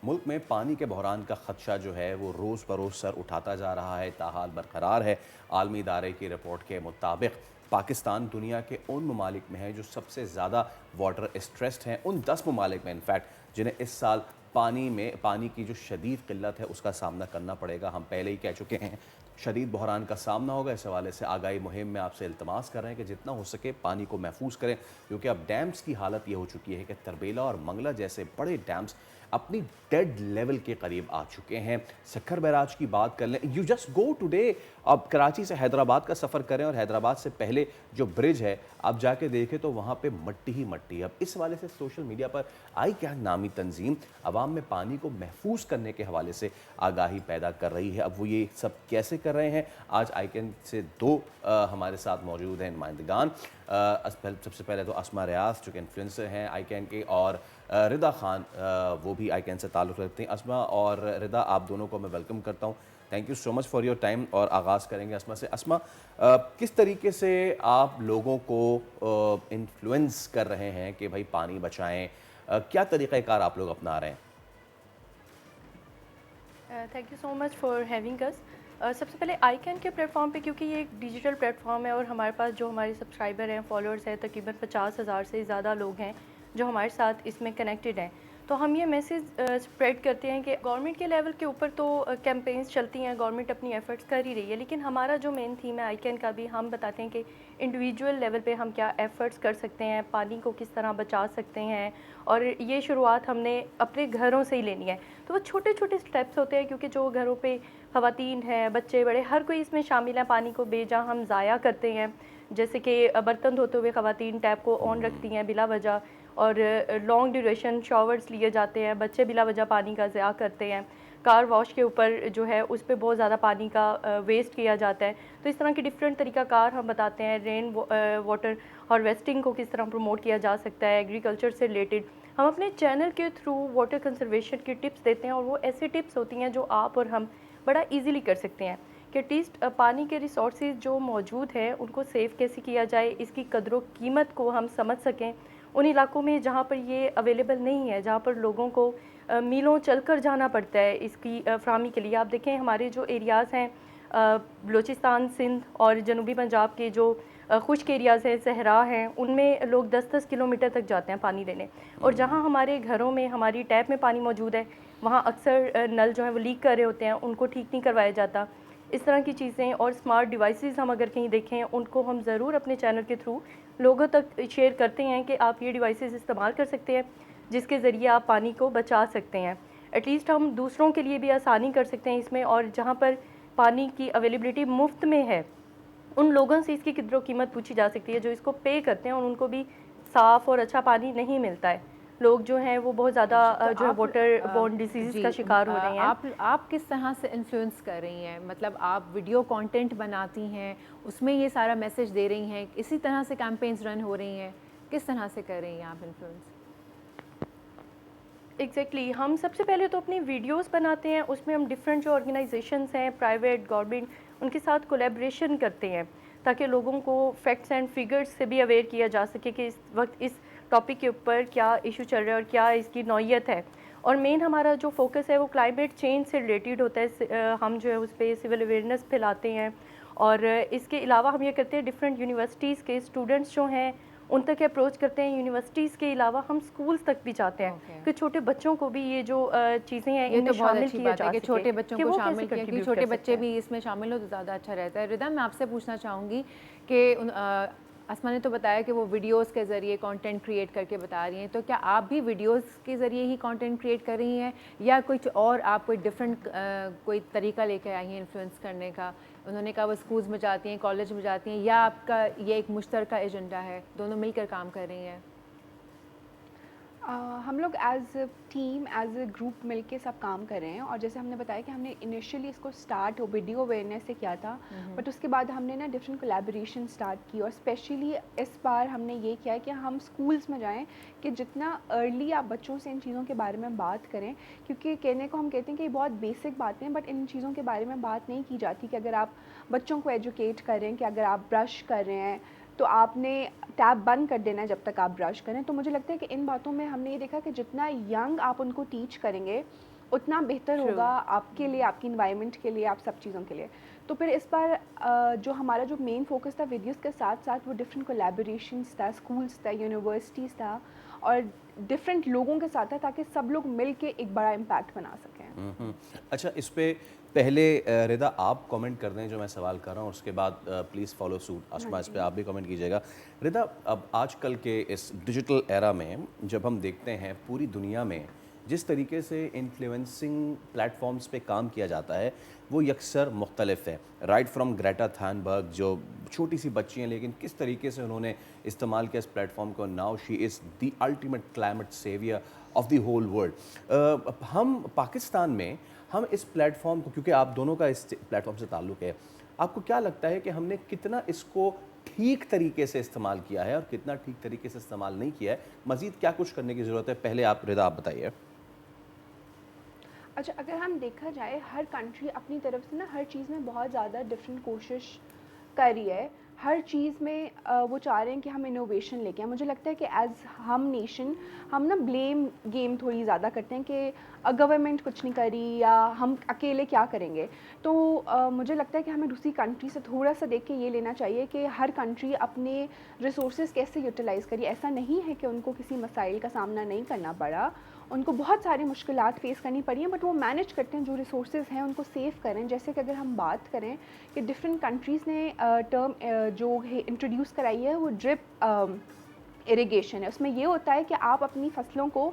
मुल्क में पानी के बहरान का खदशा जो है वो रोज़ बरोज़ सर उठाता जा रहा है, ताहाल बरकरार है। आलमी इदारे की रिपोर्ट के मुताबिक पाकिस्तान दुनिया के उन ममालिक में है जो सबसे ज़्यादा वाटर स्ट्रेस्ड हैं, उन 10 ममालिक में इनफैक्ट जिन्हें इस साल पानी की जो शदीद किल्लत है उसका सामना करना पड़ेगा। हम पहले ही कह चुके हैं शदीद बहरान का सामना होगा। इस हवाले से आगाही मुहिम में आपसे इल्तमास कर रहे हैं कि जितना हो सके पानी को महफूज करें, क्योंकि अब डैम्स की हालत ये हो चुकी है कि तरबेला और मंगला जैसे बड़े डैम्स अपनी डेड लेवल के करीब आ चुके हैं। सक्खर बैराज की बात कर लें, यू जस्ट गो टुडे, अब कराची से हैदराबाद का सफ़र करें और हैदराबाद से पहले जो ब्रिज है आप जाके देखें तो वहाँ पे मट्टी ही मट्टी है। अब इस हवाले से सोशल मीडिया पर आई क्या नामी तंजीम आवाम में पानी को महफूज करने के हवाले से आगाही पैदा कर रही है। अब वो ये सब कैसे कर रहे हैं, आज आईकैन से दो हमारे साथ मौजूद हैं नुमाइंदगान। सबसे पहले तो अस्मा रियाज जो कि इन्फ्लुएंसर हैं आईकैन के, और रिदा खान वो भी आईकैन से ताल्लुक़ रखते हैं। अस्मा और रिदा, आप दोनों को मैं वेलकम करता हूँ। Thank you so much for your time. और आगाज़ करेंगे अस्मा से। अस्मा, किस तरीके से आप लोगों को इन्फ्लुएंस कर रहे हैं कि भाई पानी बचाएं, क्या तरीक़ाकार आप लोग अपना रहे हैं? Thank you so much for having us. सबसे पहले आईकैन के प्लेटफॉर्म पे, क्योंकि ये एक डिजिटल प्लेटफॉर्म है और हमारे पास जो हमारे सब्सक्राइबर हैं, फॉलोअर्स हैं, तकरीबन 50,000 से ज़्यादा लोग हैं जो हमारे साथ इसमें कनेक्टेड हैं। तो हम ये मैसेज स्प्रेड करते हैं कि गवर्नमेंट के लेवल के ऊपर तो कैंपेन्स चलती हैं, गवर्नमेंट अपनी एफ़र्ट्स कर ही रही है, लेकिन हमारा जो मेन थीम है आईकैन का भी, हम बताते हैं कि इंडिविजुअल लेवल पे हम क्या एफ़र्ट्स कर सकते हैं, पानी को किस तरह बचा सकते हैं। और ये शुरुआत हमने अपने घरों से ही लेनी है। तो वो छोटे छोटे स्टेप्स होते हैं, क्योंकि जो घरों पे ख़वातीन हैं, बच्चे बड़े, हर कोई इसमें शामिल है। पानी को बेजा हम ज़ाया करते हैं, जैसे कि बर्तन धोते हुए ख़वातीन टैप को ऑन रखती हैं बिला वजह, और लॉन्ग ड्यूरेशन शॉवर्स लिए जाते हैं, बच्चे बिला वजह पानी का ज़या करते हैं। कार वॉश के ऊपर जो है उस पर बहुत ज़्यादा पानी का वेस्ट किया जाता है। तो इस तरह के डिफरेंट तरीक़ाकार हम बताते हैं। रेन वाटर हार्वेस्टिंग को किस तरह प्रमोट किया जा सकता है, एग्रीकल्चर से रिलेटेड हम अपने चैनल के थ्रू वाटर कंजर्वेशन की टिप्स देते हैं। और वो ऐसी टिप्स होती हैं जो आप और हम बड़ा इजीली कर सकते हैं कि एटलीस्ट पानी के रिसोर्सेज जो मौजूद हैं उनको सेव कैसे किया जाए, इसकी कदर कीमत को हम समझ सकें। उन इलाकों में जहाँ पर ये अवेलेबल नहीं है, जहाँ पर लोगों को मीलों चलकर जाना पड़ता है इसकी फ्राहमी के लिए। आप देखें हमारे जो एरियाज़ हैं, बलूचिस्तान, सिंध और जनूबी पंजाब के जो खुश्क एरियाज़ हैं, सहरा हैं, उनमें लोग 10-10 किलोमीटर तक जाते हैं पानी लेने। और जहाँ हमारे घरों में हमारी टैप में पानी मौजूद है, वहाँ अक्सर नल जो है वो लीक कर रहे होते हैं, उनको ठीक नहीं करवाया जाता। इस तरह की चीज़ें और स्मार्ट डिवाइसेस हम अगर कहीं देखें, उनको हम ज़रूर अपने चैनल के थ्रू लोगों तक शेयर करते हैं कि आप ये डिवाइसेस इस्तेमाल कर सकते हैं, जिसके ज़रिए आप पानी को बचा सकते हैं। एटलीस्ट हम दूसरों के लिए भी आसानी कर सकते हैं इसमें। और जहाँ पर पानी की अवेलेबिलिटी मुफ्त में है, उन लोगों से इसकी कदर कीमत पूछी जा सकती है जो इसको पे करते हैं और उनको भी साफ़ और अच्छा पानी नहीं मिलता है। लोग जो हैं वो बहुत ज़्यादा अच्छा, तो जो है आप वाटर बोर्न डिसीज़ का शिकार हो रहे हैं। आप किस तरह से इन्फ्लुएंस कर रही हैं? मतलब आप वीडियो कंटेंट बनाती हैं, उसमें ये सारा मैसेज दे रही हैं, इसी तरह से कैंपेन्स रन हो रही हैं, किस तरह से कर रही हैं आप इन्फ्लुएंस? एग्जैक्टली हम सबसे पहले तो अपनी वीडियोस बनाते हैं, उसमें हम डिफरेंट जो ऑर्गेनाइजेशंस हैं, प्राइवेट, गवर्नमेंट, उनके साथ कोलैबोरेशन करते हैं, ताकि लोगों को फैक्ट्स एंड फिगर्स से भी अवेयर किया जा सके कि इस वक्त इस टॉपिक के ऊपर क्या इशू चल रहा है और क्या इसकी नौयत है। और मेन हमारा जो फोकस है वो क्लाइमेट चेंज से रिलेटेड होता है। हम जो है उस पर सिविल अवेयरनेस फैलाते हैं। और इसके अलावा हम ये करते हैं, डिफरेंट यूनिवर्सिटीज़ के स्टूडेंट्स जो हैं उन तक अप्रोच करते हैं। यूनिवर्सिटीज़ के अलावा हम स्कूल्स तक भी जाते हैं कि छोटे बच्चों को भी ये जो चीज़ें हैं ये इनमें तो बहुत शामिल अच्छी किया बात है जा कि सके छोटे बच्चों कि को वो शामिल कैसे किया, क्योंकि कंट्रीब्यूट कर छोटे सकते बच्चे हैं। भी इसमें शामिल हो तो ज़्यादा अच्छा रहता है। रिदा, मैं आपसे पूछना चाहूँगी कि असमा ने तो बताया कि वो वीडियोस के ज़रिए कंटेंट क्रिएट करके बता रही हैं, तो क्या आप भी वीडियोस के ज़रिए ही कंटेंट क्रिएट कर रही हैं, या कुछ और आप कोई डिफरेंट कोई तरीका लेकर आई हैं इन्फ्लुएंस करने का? उन्होंने कहा वो स्कूल्स में जाती हैं, कॉलेज में जाती हैं, या आपका ये एक मुश्तरका एजेंडा है, दोनों मिलकर काम कर रही हैं? हम लोग as a team, as a group मिलके सब काम कर रहे हैं। और जैसे हमने बताया कि हमने इनिशियली इसको स्टार्ट वीडियो अवेयरनेस से किया था, बट उसके बाद हमने ना डिफरेंट कोलैबोरेशन स्टार्ट की। और स्पेशली इस बार हमने ये किया है कि हम स्कूल्स में जाएं, कि जितना अर्ली आप बच्चों से इन चीज़ों के बारे में बात करें, क्योंकि कहने को हम कहते हैं कि ये बहुत बेसिक बातें हैं, बट इन चीज़ों के बारे में बात नहीं की जाती। कि अगर आप बच्चों को एजुकेट करें कि अगर आप ब्रश कर रहे हैं तो आपने टैप बंद कर देना है जब तक आप ब्रश करें। तो मुझे लगता है कि इन बातों में हमने ये देखा कि जितना यंग आप उनको टीच करेंगे, उतना बेहतर होगा आपके लिए, आपकी इन्वायरमेंट के लिए, आप सब चीज़ों के लिए। तो फिर इस बार जो हमारा जो मेन फोकस था वीडियोस के साथ साथ वो डिफरेंट कोलैबोरेशंस था, स्कूल्स था, यूनिवर्सिटीज़ था और डिफरेंट लोगों के साथ था, ताकि सब लोग मिल के एक बड़ा इम्पैक्ट बना सकें। अच्छा, इस पे पहले रिदा आप कमेंट कर दें जो मैं सवाल कर रहा हूँ, उसके बाद प्लीज़ फॉलो सूट आसमा, इस पे आप भी कमेंट कीजिएगा। रिदा, अब आजकल के इस डिजिटल एरा में जब हम देखते हैं पूरी दुनिया में जिस तरीके से इन्फ्लुएंसिंग प्लेटफॉर्म्स पे काम किया जाता है वो यकसर मुख्तलिफ है। राइट फ्रॉम ग्रेटा थनबर्ग, जो छोटी सी बच्ची हैं लेकिन किस तरीके से उन्होंने इस्तेमाल किया इस प्लेटफॉर्म को, now she is the ultimate climate saviour of the whole world. हम पाकिस्तान में हम इस प्लेटफॉर्म को, क्योंकि आप दोनों का इस प्लेटफॉर्म से ताल्लुक़ है, आपको क्या लगता है कि हमने कितना इसको ठीक तरीके से इस्तेमाल किया है और कितना ठीक तरीके से इस्तेमाल नहीं किया है? मज़ीद क्या कुछ करने की ज़रूरत है? पहले आप रिदा, आप बताइए। अच्छा, अगर हम देखा जाए हर कंट्री अपनी तरफ से ना हर चीज़ में बहुत ज़्यादा डिफरेंट कोशिश कर रही है। हर चीज़ में वो चाह रहे हैं कि हम इनोवेशन लेके आएँ। मुझे लगता है कि एज़ हम नेशन हम ना ब्लेम गेम थोड़ी ज़्यादा करते हैं कि गवर्नमेंट कुछ नहीं करी या हम अकेले क्या करेंगे। तो मुझे लगता है कि हमें दूसरी कंट्री से थोड़ा सा देख के ये लेना चाहिए कि हर कंट्री अपने रिसोर्सेज कैसे यूटिलाइज़ करी। ऐसा नहीं है कि उनको किसी मसाइल का सामना नहीं करना पड़ा, उनको बहुत सारी मुश्किलात फ़ेस करनी पड़ी हैं, बट वो मैनेज करते हैं, जो रिसोर्सेज हैं उनको सेव करें। जैसे कि अगर हम बात करें कि डिफरेंट कंट्रीज़ ने टर्म जो है इंट्रोड्यूस कराई है वो ड्रिप इरिगेशन है। उसमें ये होता है कि आप अपनी फसलों को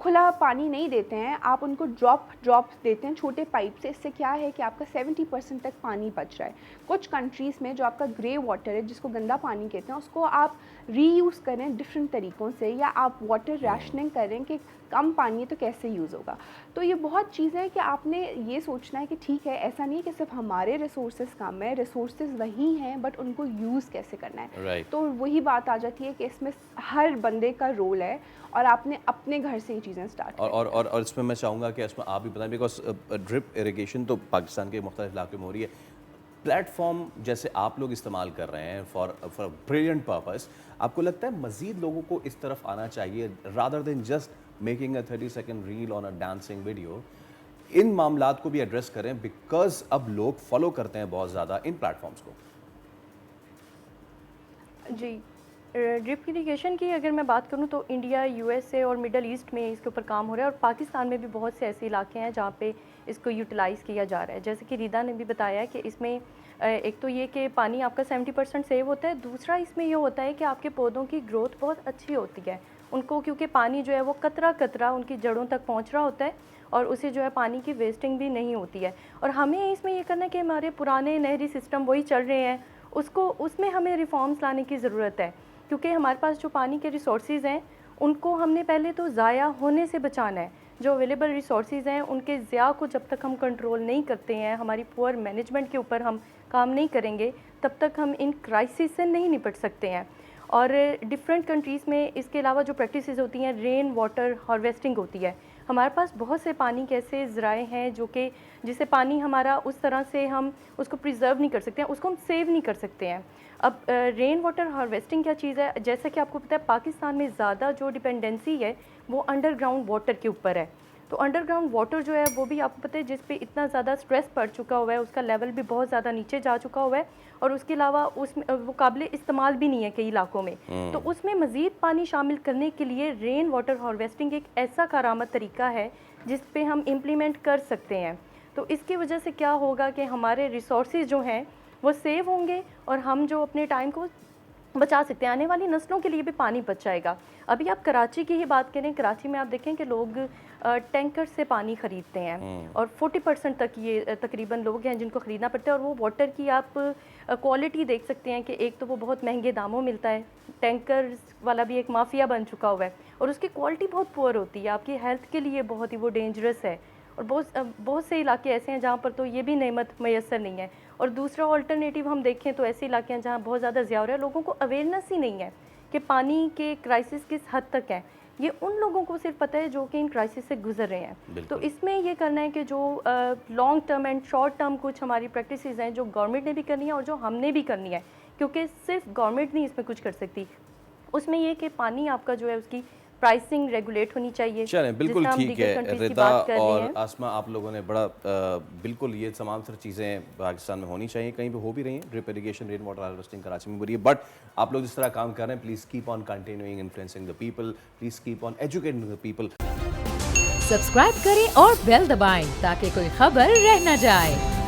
खुला पानी नहीं देते हैं, आप उनको ड्रॉप देते हैं छोटे पाइप से। इससे क्या है कि आपका 70% तक पानी बच रहा है। कुछ कंट्रीज़ में जो आपका ग्रे वाटर है, जिसको गंदा पानी कहते हैं, उसको आप रीयूज़ करें डिफरेंट तरीक़ों से, या आप वाटर रैशनिंग करें कि कम पानी है तो कैसे यूज़ होगा। तो ये बहुत चीज़ें हैं कि आपने ये सोचना है कि ठीक है, ऐसा नहीं है कि सिर्फ हमारे रिसोर्सेज कम है, रिसोर्सेज वही हैं, बट उनको यूज़ कैसे करना है। तो वही बात आ जाती है कि इसमें हर बंदे का रोल है और आपने अपने घर से ही चीज़ें स्टार्ट और इसमें मैं चाहूँगा कि इसमें आप भी बताएं, बिकॉज ड्रिप इरिगेशन तो पाकिस्तान के मुख्तलिफ इलाके में हो रही है। प्लेटफॉर्म जैसे आप लोग इस्तेमाल कर रहे हैं फॉर ब्रिलियंट पर्पस, आपको लगता है मज़ीद लोगों को इस तरफ आना चाहिए rather than just making a 30 second reel on a dancing video? इन मामलात को भी एड्रेस करें, बिकॉज अब लोग फॉलो करते हैं बहुत ज़्यादा इन प्लेटफॉर्म्स को। जी, ड्रिप इरिगेशन की अगर मैं बात करूं तो इंडिया, यूएसए और मिडल ईस्ट में इसके ऊपर काम हो रहा है, और पाकिस्तान में भी बहुत से ऐसे इलाके हैं जहां पे इसको यूटिलाइज़ किया जा रहा है। जैसे कि रिदा ने भी बताया कि इसमें एक तो ये कि पानी आपका 70% सेव होता है, दूसरा इसमें ये होता है कि आपके पौधों की ग्रोथ बहुत अच्छी होती है। उनको क्योंकि पानी जो है वो कतरा कतरा उनकी जड़ों तक पहुँच रहा होता है और उसे जो है पानी की वेस्टिंग भी नहीं होती है। और हमें इसमें ये करना है कि हमारे पुराने नहरी सिस्टम वही चल रहे हैं, उसमें हमें रिफॉर्म्स लाने की ज़रूरत है, क्योंकि हमारे पास जो पानी के रिसोर्सेज हैं उनको हमने पहले तो ज़ाया होने से बचाना है। जो अवेलेबल रिसोर्सेज हैं उनके ज़िया को जब तक हम कंट्रोल नहीं करते हैं, हमारी पुअर मैनेजमेंट के ऊपर हम काम नहीं करेंगे, तब तक हम इन क्राइसिस से नहीं निपट सकते हैं। और डिफरेंट कंट्रीज़ में इसके अलावा जो प्रैक्टिसेस होती हैं, रेन वाटर हार्वेस्टिंग होती है। हमारे पास बहुत से पानी के ऐसे ज़राए हैं जो कि जिससे पानी हमारा उस तरह से हम उसको प्रिजर्व नहीं कर सकते हैं, उसको हम सेव नहीं कर सकते हैं। अब रेन वाटर हार्वेस्टिंग क्या चीज़ है, जैसा कि आपको पता है पाकिस्तान में ज़्यादा जो डिपेंडेंसी है वो अंडरग्राउंड वाटर के ऊपर है। तो अंडरग्राउंड वाटर जो है वो भी आपको पता है जिस पे इतना ज़्यादा स्ट्रेस पड़ चुका हुआ है, उसका लेवल भी बहुत ज़्यादा नीचे जा चुका हुआ है, और उसके अलावा उसमें वो काबिल इस्तेमाल भी नहीं है कई इलाकों में। तो उसमें मज़ीद पानी शामिल करने के लिए रेन वाटर हार्वेस्टिंग एक ऐसा कारामद तरीका है जिस पे हम इम्प्लीमेंट कर सकते हैं। तो इसकी वजह से क्या होगा कि हमारे रिसोर्सेज जो हैं वो सेव होंगे और हम जो अपने टाइम को बचा सकते हैं, आने वाली नस्लों के लिए भी पानी बच जाएगा। अभी आप कराची की ही बात करें, कराची में आप देखें कि लोग टैंकर से पानी ख़रीदते हैं और 40% तक ये तकरीबन लोग हैं जिनको ख़रीदना पड़ता है। और वो वाटर की आप क्वालिटी देख सकते हैं कि एक तो वो बहुत महंगे दामों मिलता है, टैंकर वाला भी एक माफिया बन चुका हुआ है, और उसकी क्वालिटी बहुत पुअर होती है, आपकी हेल्थ के लिए बहुत ही वो डेंजरस है। और बहुत से इलाके ऐसे हैं जहाँ पर तो ये भी नेमत मैसर नहीं है। और दूसरा ऑल्टरनेटिव हम देखें तो ऐसे इलाके हैं जहाँ बहुत ज़्यादा ज़िया हो रहा है, लोगों को अवेयरनेस ही नहीं है कि पानी के क्राइसिस किस हद तक है। ये उन लोगों को सिर्फ पता है जो कि इन क्राइसिस से गुजर रहे हैं। तो इसमें ये करना है कि जो long term and short term कुछ हमारी प्रैक्टिसेस हैं जो गवर्नमेंट ने भी करनी है और जो हमने भी करनी है, क्योंकि सिर्फ गवर्नमेंट नहीं इसमें कुछ कर सकती। उसमें ये कि पानी आपका जो है उसकी प्राइसिंग रेगुलेट होनी चाहिए। चलें, बिल्कुल जिससे हम ठीक दीगर है। countries की रिदा बात कर रहे और हैं। आसमा, आप लोगों ने बड़ा बिल्कुल ये तमाम सारी चीज़ें पाकिस्तान में होनी चाहिए, कहीं पे हो भी रही हैं। Drip irrigation, rain water harvesting Karachi में हो रही है, बट आप लोग जिस तरह काम कर रहे हैं, please keep on continuing influencing the people, please keep on educating the people. Subscribe करें और बेल दबाएं ताकि कोई खबर रह न जाए।